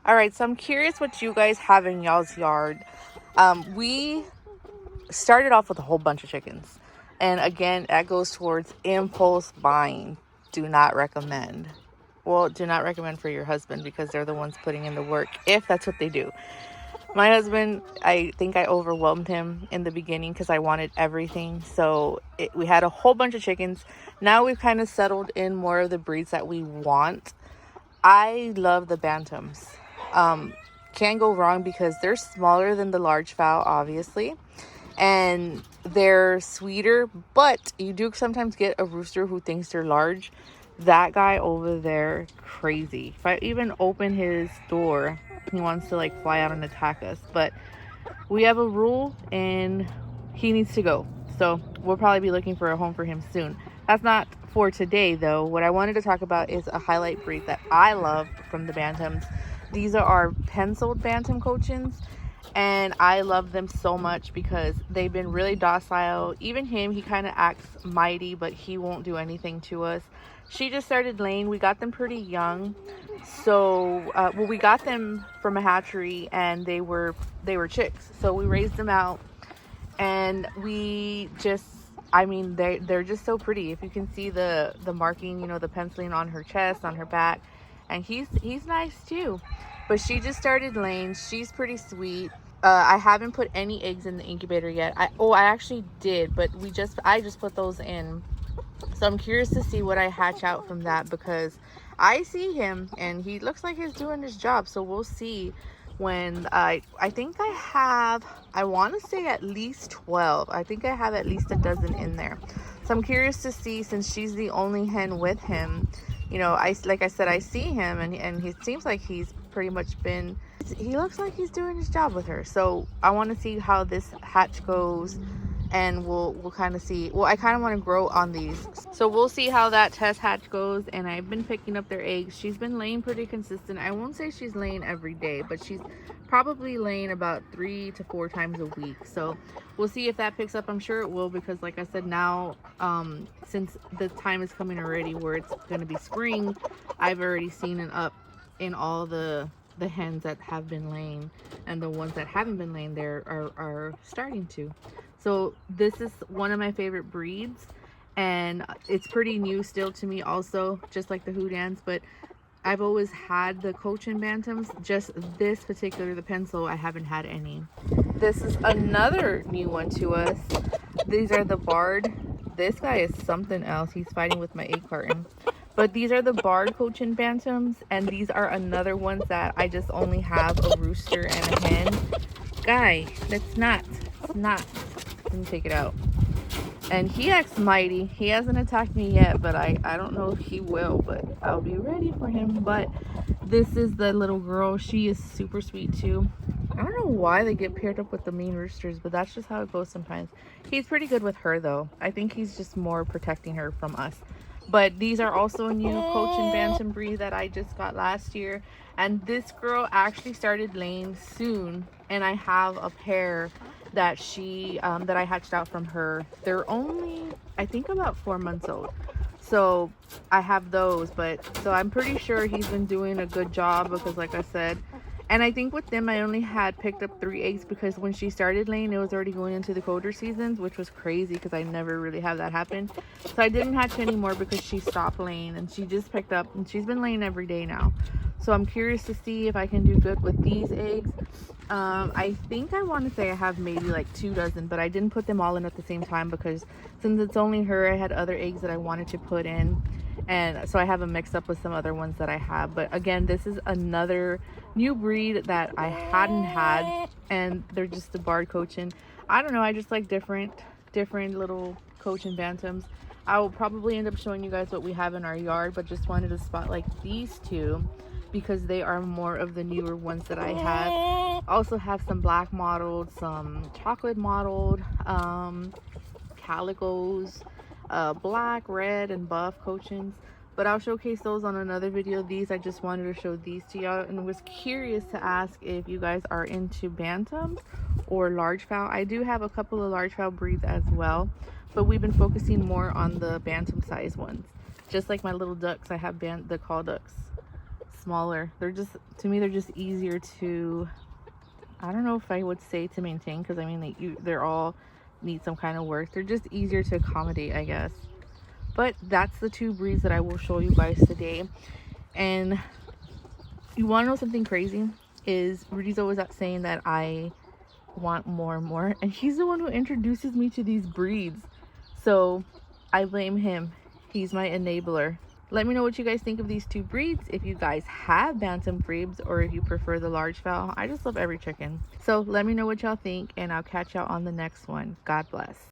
All right, so I'm curious what you guys have in y'all's yard. We started off with a whole bunch of chickens. And again, that goes towards impulse buying. Do not recommend. Well, do not recommend for your husband because they're the ones putting in the work if that's what they do. My husband, I think I overwhelmed him in the beginning because I wanted everything. So we had a whole bunch of chickens. Now we've kind of settled in more of the breeds that we want. I love the bantams. Can't go wrong because they're smaller than the large fowl, obviously, and they're sweeter, but you do sometimes get a rooster who thinks they're large. That guy over there, crazy. If I even open his door, he wants to like fly out and attack us. But we have a rule and he needs to go. So we'll probably be looking for a home for him soon. That's not for today though. What I wanted to talk about is a highlight breed that I love from the Bantams. These are our penciled Bantam Cochins. And I love them so much because they've been really docile. Even him, he kind of acts mighty, but he won't do anything to us. She just started laying. We got them pretty young. So, well, we got them from a hatchery and they were chicks. So we raised them out and we just, I mean, they're just so pretty. If you can see the marking, you know, the penciling on her chest, on her back, and he's nice too. But she just started laying. She's pretty sweet. I haven't put any eggs in the incubator yet. I actually did, but I just put those in. So I'm curious to see what I hatch out from that because I see him and he looks like he's doing his job. So we'll see when I think I want to say at least 12. I think I have at least a dozen in there. So I'm curious to see, since she's the only hen with him, you know, like I said, I see him and he seems like he's pretty much he looks like he's doing his job with her. So I want to see how this hatch goes and we'll kind of see. Well, I kind of want to grow on these. So we'll see how that test hatch goes. And I've been picking up their eggs. She's been laying pretty consistent. I won't say she's laying every day, but she's probably laying about 3 to 4 times a week. So we'll see if that picks up. I'm sure it will because like I said, now since the time is coming already where it's going to be spring, I've already seen an up in all the hens that have been laying, and the ones that haven't been laying there are starting to. So this is one of my favorite breeds and it's pretty new still to me also, just like the Houdans, but I've always had the Cochin Bantams. Just this particular, the pencil, I haven't had any. This is another new one to us. These are the Barred. This guy is something else. He's fighting with my egg carton. But these are the Barred Cochin Bantams, and these are another ones that I just only have a rooster and a hen. Guy, that's not. Let me take it out. And he acts mighty. He hasn't attacked me yet, but I don't know if he will, but I'll be ready for him. But this is the little girl. She is super sweet too. I don't know why they get paired up with the mean roosters, but that's just how it goes sometimes. He's pretty good with her though. I think he's just more protecting her from us. But these are also a new Cochin Bantam breed that I just got last year. And this girl actually started laying soon. And I have a pair that that I hatched out from her. They're only, I think, about 4 months old. So I have those. So I'm pretty sure he's been doing a good job because like I said, and I think with them I only had picked up 3 eggs because when she started laying it was already going into the colder seasons, which was crazy because I never really have that happen. So I didn't hatch anymore because she stopped laying and she just picked up and she's been laying every day now. So I'm curious to see if I can do good with these eggs. I think I want to say I have maybe like 2 dozen, but I didn't put them all in at the same time because since it's only her, I had other eggs that I wanted to put in. And so I have a mix up with some other ones that I have. But again, this is another new breed that I hadn't had, and they're just the Barred Cochin. I don't know, I just like different little Cochin Bantams. I will probably end up showing you guys what we have in our yard, but just wanted to spot like these two because they are more of the newer ones that I have. Also have some black mottled, some chocolate mottled, calicos, black, red, and buff Cochins. But I'll showcase those on another video. These, I just wanted to show these to y'all and was curious to ask if you guys are into bantams or large fowl. I do have a couple of large fowl breeds as well, but we've been focusing more on the bantam size ones. Just like my little ducks, I have the call ducks. smaller. They're just, to me, they're just easier to, I don't know if I would say to maintain, because I mean they're all need some kind of work. They're just easier to accommodate, I guess. But that's the two breeds that I will show you guys today. And you want to know something crazy? Is Rudy's always up saying that I want more and more, and he's the one who introduces me to these breeds, so I blame him. He's my enabler. Let me know what you guys think of these two breeds, if you guys have bantam breeds or if you prefer the large fowl. I just love every chicken, so let me know what y'all think, and I'll catch y'all on the next one. God bless.